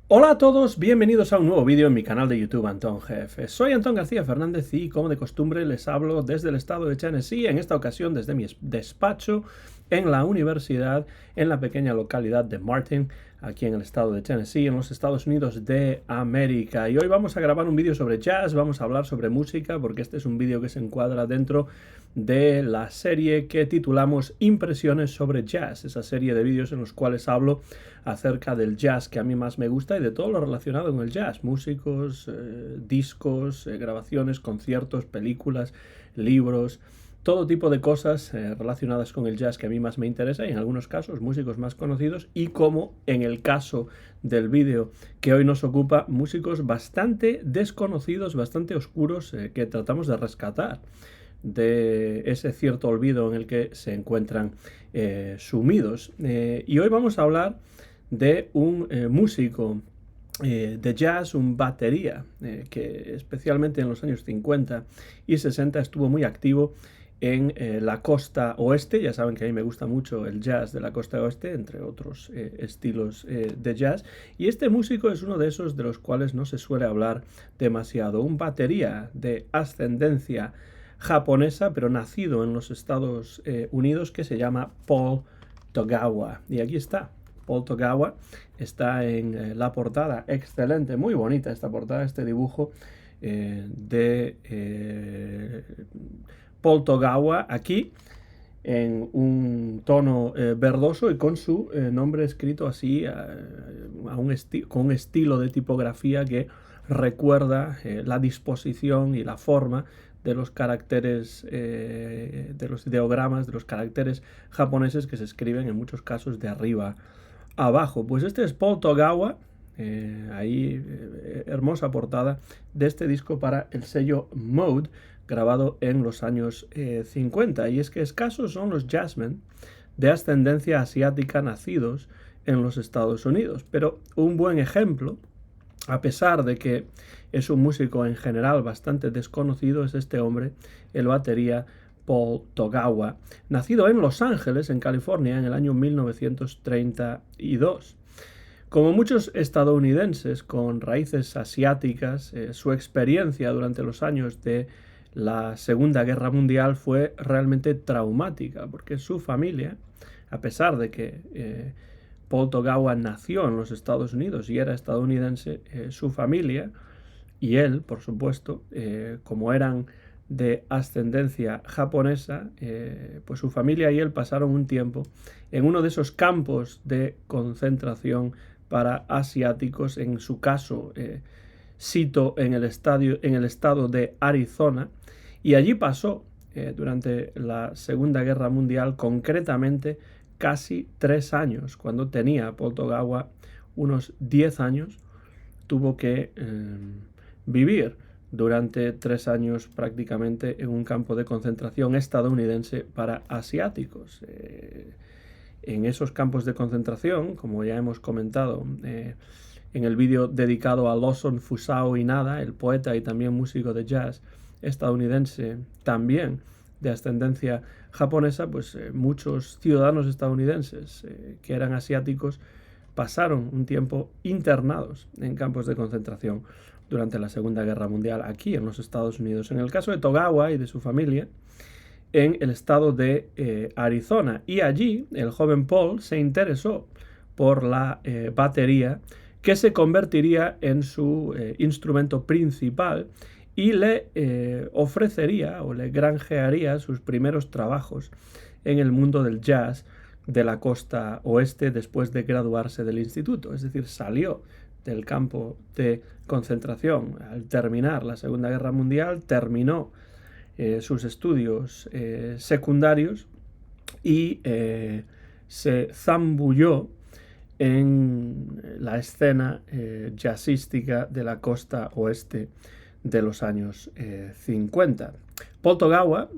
Hola a todos, bienvenidos a un nuevo vídeo en mi canal de YouTube Antón Jefe. Soy Antón García Fernández y como de costumbre les hablo desde el estado de Tennessee, en esta ocasión desde mi despacho en la universidad en la pequeña localidad de Martin, aquí en el estado de Tennessee, en los Estados Unidos de América. Y hoy vamos a grabar un vídeo sobre jazz, vamos a hablar sobre música, porque este es un vídeo que se encuadra dentro de la serie que titulamos Impresiones sobre Jazz, esa serie de vídeos en los cuales hablo acerca del jazz que a mí más me gusta y de todo lo relacionado con el jazz, músicos, discos, grabaciones, conciertos, películas, libros, todo tipo de cosas relacionadas con el jazz que a mí más me interesa y en algunos casos músicos más conocidos y como en el caso del vídeo que hoy nos ocupa, músicos bastante desconocidos, bastante oscuros que tratamos de rescatar de ese cierto olvido en el que se encuentran sumidos. Y hoy vamos a hablar de un músico de jazz, un batería, que especialmente en los años 50 y 60 estuvo muy activo en la costa oeste. Ya saben que a mí me gusta mucho el jazz de la costa oeste, entre otros estilos de jazz. Y este músico es uno de esos de los cuales no se suele hablar demasiado. Un batería de ascendencia japonesa, pero nacido en los Estados Unidos, que se llama Paul Togawa. Y aquí está. Paul Togawa está en la portada, excelente, muy bonita esta portada, este dibujo de Paul Togawa aquí en un tono verdoso y con su nombre escrito así con un estilo de tipografía que recuerda la disposición y la forma de los caracteres, de los ideogramas, de los caracteres japoneses que se escriben en muchos casos de arriba abajo. Pues este es Paul Togawa, hermosa portada de este disco para el sello Mode, grabado en los años 50. Y es que escasos son los jazzmen de ascendencia asiática nacidos en los Estados Unidos. Pero un buen ejemplo, a pesar de que es un músico en general bastante desconocido, es este hombre, el batería Paul Togawa, nacido en Los Ángeles, en California, en el año 1932. Como muchos estadounidenses con raíces asiáticas, su experiencia durante los años de la Segunda Guerra Mundial fue realmente traumática, porque su familia, a pesar de que Paul Togawa nació en los Estados Unidos y era estadounidense, su familia y él, por supuesto, como eran de ascendencia japonesa, pues su familia y él pasaron un tiempo en uno de esos campos de concentración para asiáticos, en su caso, Sito en el estado de Arizona, y allí pasó durante la Segunda Guerra Mundial, concretamente casi 3 años. Cuando tenía Paul Togawa unos 10 años, tuvo que vivir durante 3 años prácticamente en un campo de concentración estadounidense para asiáticos. En esos campos de concentración, como ya hemos comentado en el vídeo dedicado a Lawson Fusao Inada, el poeta y también músico de jazz estadounidense, también de ascendencia japonesa, pues muchos ciudadanos estadounidenses que eran asiáticos pasaron un tiempo internados en campos de concentración durante la Segunda Guerra Mundial aquí en los Estados Unidos. En el caso de Togawa y de su familia, en el estado de Arizona. Y allí el joven Paul se interesó por la batería, que se convertiría en su instrumento principal y le ofrecería o le granjearía sus primeros trabajos en el mundo del jazz de la costa oeste después de graduarse del instituto. Es decir, salió del campo de concentración al terminar la Segunda Guerra Mundial, terminó sus estudios secundarios y se zambulló en la escena jazzística de la costa oeste de los años 50. Paul Togawa,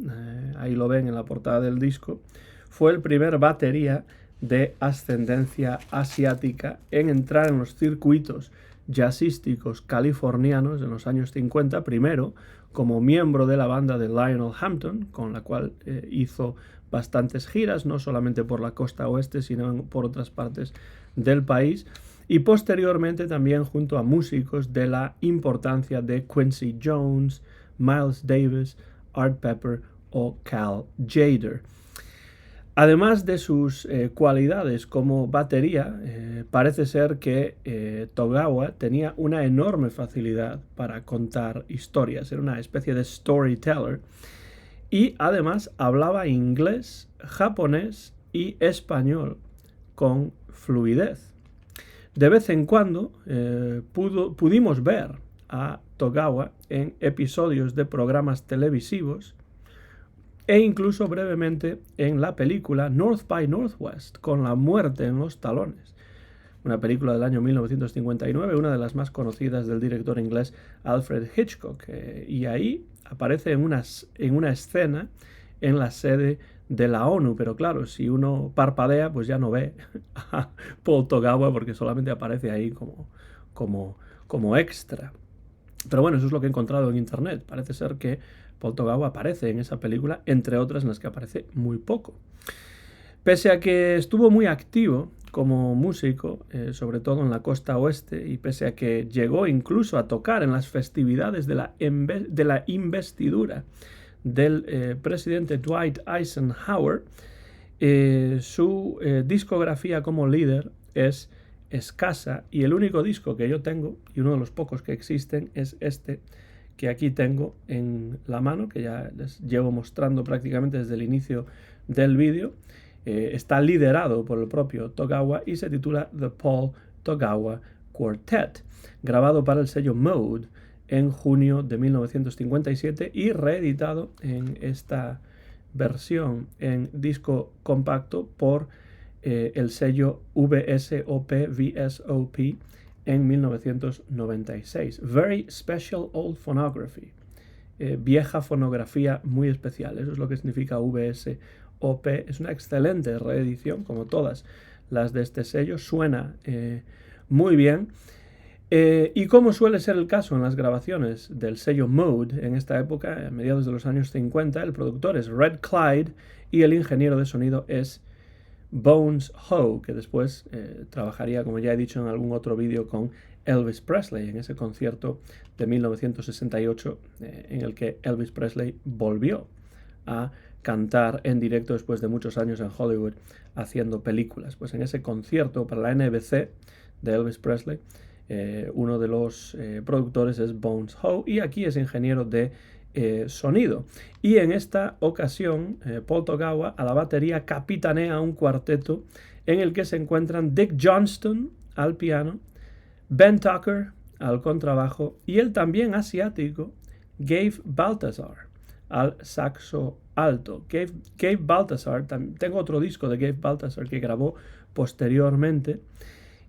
ahí lo ven en la portada del disco, fue el primer batería de ascendencia asiática en entrar en los circuitos jazzísticos californianos en los años 50, primero como miembro de la banda de Lionel Hampton, con la cual hizo bastantes giras, no solamente por la costa oeste, sino por otras partes del país. y posteriormente también junto a músicos de la importancia de Quincy Jones, Miles Davis, Art Pepper o Cal Tjader. Además de sus cualidades como batería, parece ser que Togawa tenía una enorme facilidad para contar historias, era una especie de storyteller y además hablaba inglés, japonés y español con fluidez. De vez en cuando pudimos ver a Togawa en episodios de programas televisivos e incluso brevemente en la película North by Northwest, con la muerte en los talones. Una película del año 1959, una de las más conocidas del director inglés Alfred Hitchcock. Y ahí aparece en una escena en la sede de la ONU, pero claro, si uno parpadea, pues ya no ve a Paul Togawa porque solamente aparece ahí como extra. Pero bueno, eso es lo que he encontrado en internet. Parece ser que Paul Togawa aparece en esa película, entre otras en las que aparece muy poco. Pese a que estuvo muy activo como músico, sobre todo en la costa oeste, y pese a que llegó incluso a tocar en las festividades de la investidura del presidente Dwight Eisenhower, su discografía como líder es escasa y el único disco que yo tengo, y uno de los pocos que existen, es este que aquí tengo en la mano, que ya les llevo mostrando prácticamente desde el inicio del vídeo. Está liderado por el propio Togawa y se titula The Paul Togawa Quartet, grabado para el sello Mode en junio de 1957 y reeditado en esta versión en disco compacto por el sello VSOP en 1996. Very Special Old Phonography. Vieja fonografía muy especial. Eso es lo que significa VSOP. Es una excelente reedición, como todas las de este sello. Suena muy bien. Y como suele ser el caso en las grabaciones del sello Mode en esta época, a mediados de los años 50, el productor es Red Clyde y el ingeniero de sonido es Bones Howe, que después trabajaría, como ya he dicho en algún otro vídeo, con Elvis Presley en ese concierto de 1968 en el que Elvis Presley volvió a cantar en directo después de muchos años en Hollywood haciendo películas. Pues en ese concierto para la NBC de Elvis Presley, uno de los productores es Bones Howe y aquí es ingeniero de sonido. Y en esta ocasión, Paul Togawa a la batería capitanea un cuarteto en el que se encuentran Dick Johnston al piano, Ben Tucker al contrabajo y el también asiático Gabe Baltasar al saxo alto. Gabe Baltasar, tengo otro disco de Gabe Baltasar que grabó posteriormente,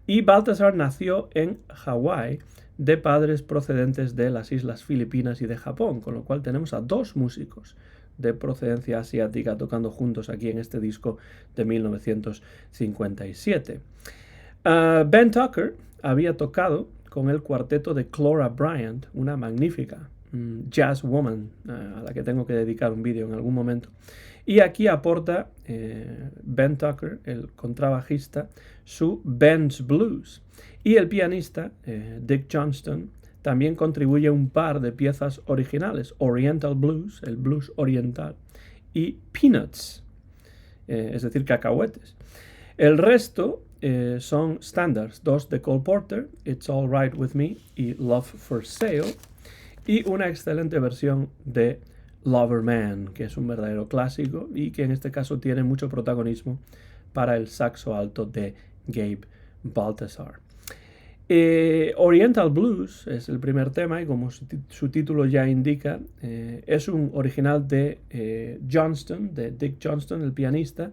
y Baltasar nació en Hawái de padres procedentes de las islas Filipinas y de Japón, con lo cual tenemos a dos músicos de procedencia asiática tocando juntos aquí en este disco de 1957. Ben Tucker había tocado con el cuarteto de Clora Bryant, una magnífica jazz woman a la que tengo que dedicar un vídeo en algún momento. Y aquí aporta Ben Tucker, el contrabajista, su Ben's Blues. Y el pianista, Dick Johnston, también contribuye un par de piezas originales, Oriental Blues, el blues oriental, y Peanuts, es decir, cacahuetes. El resto son standards, dos de Cole Porter, It's All Right With Me y Love for Sale, y una excelente versión de Lover Man, que es un verdadero clásico y que en este caso tiene mucho protagonismo para el saxo alto de Gabe Baltasar. Oriental Blues es el primer tema y como su título ya indica, es un original de Johnston, de Dick Johnston, el pianista,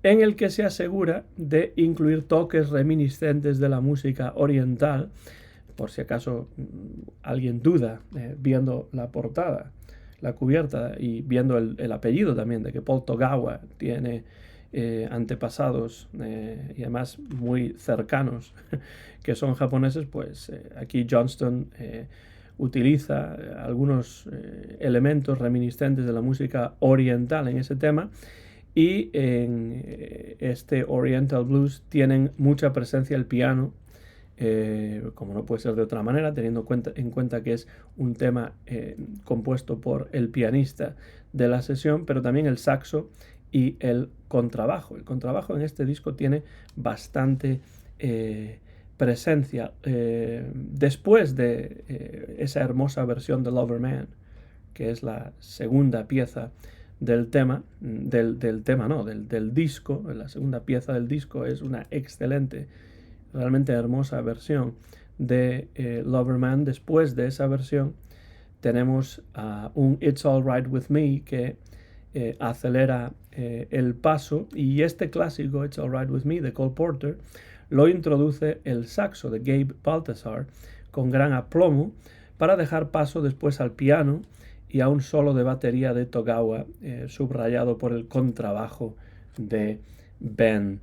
en el que se asegura de incluir toques reminiscentes de la música oriental, por si acaso alguien duda viendo la portada, la cubierta y viendo el apellido también de que Paul Togawa tiene antepasados y además muy cercanos que son japoneses, pues aquí Johnston utiliza algunos elementos reminiscentes de la música oriental en ese tema y en este Oriental Blues tienen mucha presencia el piano como no puede ser de otra manera, teniendo en cuenta que es un tema compuesto por el pianista de la sesión, pero también el saxo y el contrabajo. El contrabajo en este disco tiene bastante presencia. Después de esa hermosa versión de Lover Man, que es la segunda pieza del disco, la segunda pieza del disco es una excelente, realmente hermosa versión de Lover Man. Después de esa versión tenemos un It's Alright With Me que acelera el paso, y este clásico It's Alright With Me de Cole Porter lo introduce el saxo de Gabe Baltasar con gran aplomo para dejar paso después al piano y a un solo de batería de Togawa subrayado por el contrabajo de Ben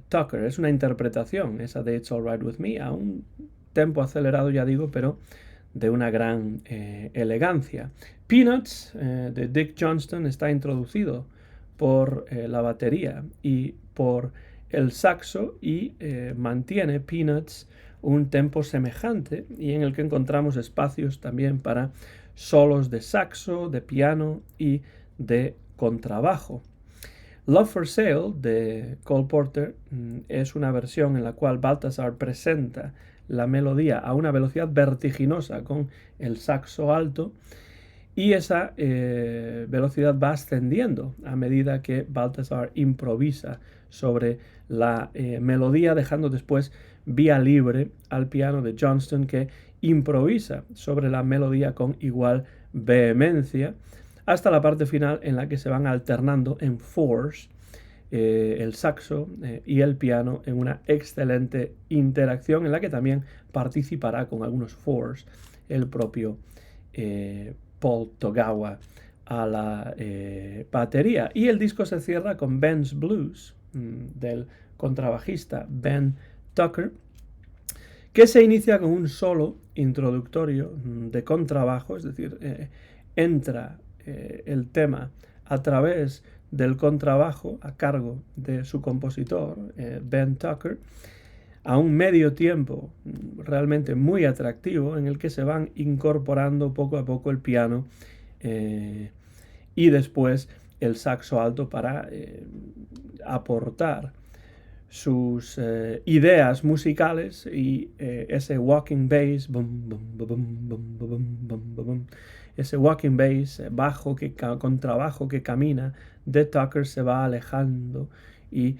Tucker. Es una interpretación esa de It's Alright With Me a un tempo acelerado, ya digo, pero de una gran elegancia. Peanuts de Dick Johnston está introducido por la batería y por el saxo, y mantiene Peanuts un tempo semejante, y en el que encontramos espacios también para solos de saxo, de piano y de contrabajo. Love for Sale de Cole Porter es una versión en la cual Baltasar presenta la melodía a una velocidad vertiginosa con el saxo alto, y esa velocidad va ascendiendo a medida que Baltasar improvisa sobre la melodía, dejando después vía libre al piano de Johnston, que improvisa sobre la melodía con igual vehemencia, hasta la parte final en la que se van alternando en fours el saxo y el piano en una excelente interacción, en la que también participará con algunos fours el propio Paul Togawa a la batería. Y el disco se cierra con Ben's Blues del contrabajista Ben Tucker, que se inicia con un solo introductorio de contrabajo, es decir, entra el tema a través del contrabajo a cargo de su compositor, Ben Tucker, a un medio tiempo realmente muy atractivo, en el que se van incorporando poco a poco el piano y después el saxo alto para aportar sus ideas musicales, y ese walking bass, ese walking bass bajo, contrabajo que camina de Tucker, se va alejando y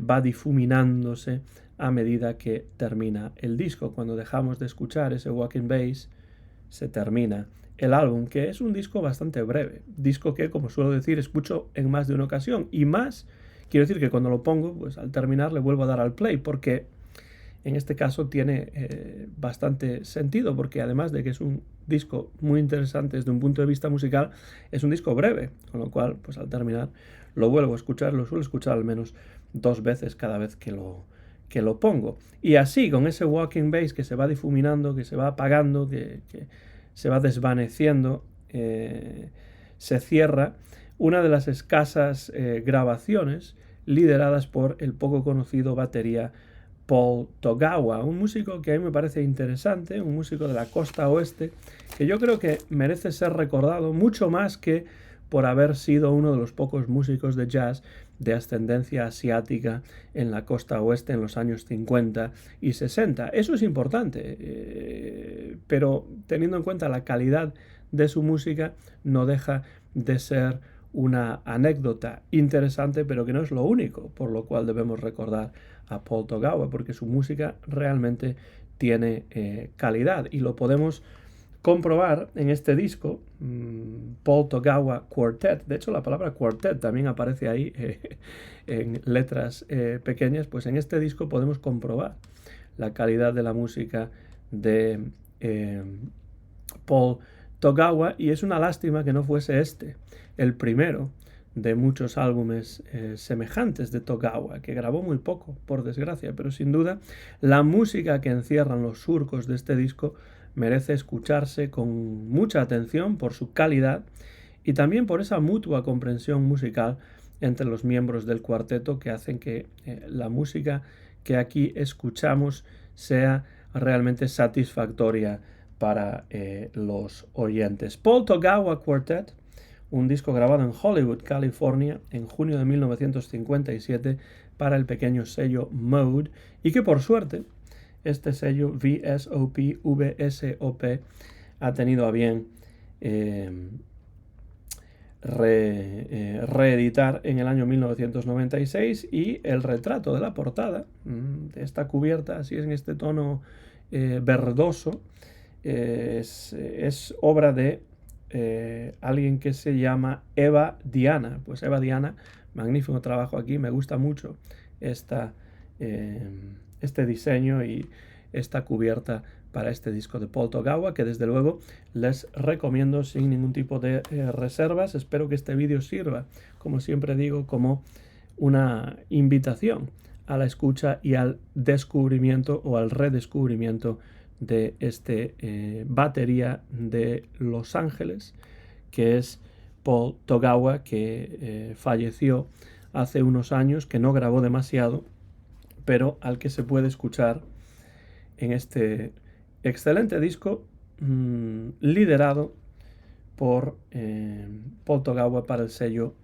va difuminándose a medida que termina el disco. Cuando dejamos de escuchar ese walking bass, se termina el álbum, que es un disco bastante breve, disco que, como suelo decir, escucho en más de una ocasión, y más, quiero decir que cuando lo pongo, pues al terminar le vuelvo a dar al play, porque en este caso tiene bastante sentido, porque además de que es un disco muy interesante desde un punto de vista musical, es un disco breve, con lo cual, pues al terminar lo vuelvo a escuchar, lo suelo escuchar al menos 2 veces cada vez que lo pongo. Y así, con ese walking bass que se va difuminando, que se va apagando, que se va desvaneciendo, se cierra una de las escasas grabaciones lideradas por el poco conocido batería Paul Togawa, un músico que a mí me parece interesante, un músico de la costa oeste, que yo creo que merece ser recordado mucho más que por haber sido uno de los pocos músicos de jazz de ascendencia asiática en la costa oeste en los años 50 y 60. Eso es importante, pero teniendo en cuenta la calidad de su música, no deja de ser una anécdota interesante, pero que no es lo único por lo cual debemos recordar a Paul Togawa, porque su música realmente tiene calidad, y lo podemos comprobar en este disco, Paul Togawa Quartet. De hecho, la palabra quartet también aparece ahí en letras pequeñas. Pues en este disco podemos comprobar la calidad de la música de Paul Togawa, y es una lástima que no fuese este el primero de muchos álbumes semejantes de Togawa, que grabó muy poco, por desgracia, pero sin duda la música que encierran los surcos de este disco merece escucharse con mucha atención por su calidad y también por esa mutua comprensión musical entre los miembros del cuarteto, que hacen que la música que aquí escuchamos sea realmente satisfactoria para los oyentes. Paul Togawa Quartet, un disco grabado en Hollywood, California, en junio de 1957 para el pequeño sello Mode, y que por suerte este sello VSOP ha tenido a bien reeditar en el año 1996, y el retrato de la portada de esta cubierta, así es en este tono verdoso, es obra de alguien que se llama Eva Diana. Pues Eva Diana, magnífico trabajo aquí, me gusta mucho este diseño y esta cubierta para este disco de Paul Togawa, que desde luego les recomiendo sin ningún tipo de reservas. Espero que este vídeo sirva, como siempre digo, como una invitación a la escucha y al descubrimiento o al redescubrimiento de este batería de Los Ángeles, que es Paul Togawa, que falleció hace unos años, que no grabó demasiado, pero al que se puede escuchar en este excelente disco liderado por Paul Togawa para el sello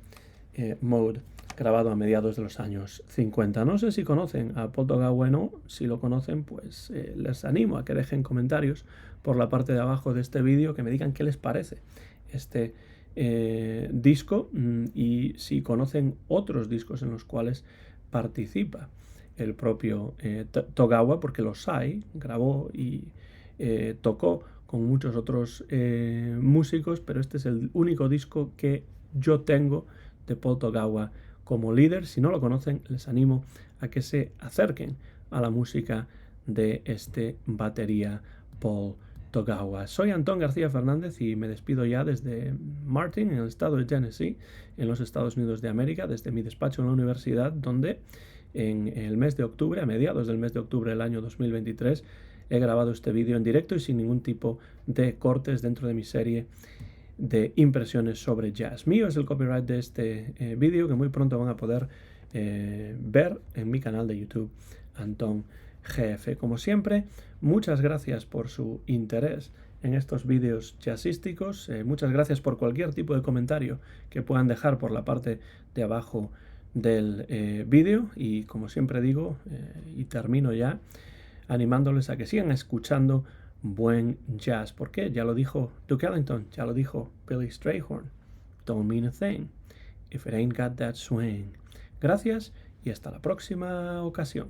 Mode, grabado a mediados de los años 50. No sé si conocen a Paul Togawa o no. Si lo conocen, pues les animo a que dejen comentarios por la parte de abajo de este vídeo, que me digan qué les parece este disco y si conocen otros discos en los cuales participa el propio Togawa, porque los hay, grabó y tocó con muchos otros músicos, pero este es el único disco que yo tengo de Paul Togawa como líder. Si no lo conocen, les animo a que se acerquen a la música de este batería Paul Togawa. Soy Antón García Fernández y me despido ya desde Martin, en el estado de Tennessee, en los Estados Unidos de América, desde mi despacho en la universidad, donde en el mes de octubre, a mediados del mes de octubre del año 2023, he grabado este vídeo en directo y sin ningún tipo de cortes dentro de mi serie de impresiones sobre jazz. Mío es el copyright de este vídeo, que muy pronto van a poder ver en mi canal de YouTube, Antón GF. Como siempre, muchas gracias por su interés en estos vídeos jazzísticos. Muchas gracias por cualquier tipo de comentario que puedan dejar por la parte de abajo del vídeo, y como siempre digo, y termino ya, animándoles a que sigan escuchando buen jazz, porque ya lo dijo Duke Ellington, ya lo dijo Billy Strayhorn: don't mean a thing if it ain't got that swing. Gracias y hasta la próxima ocasión.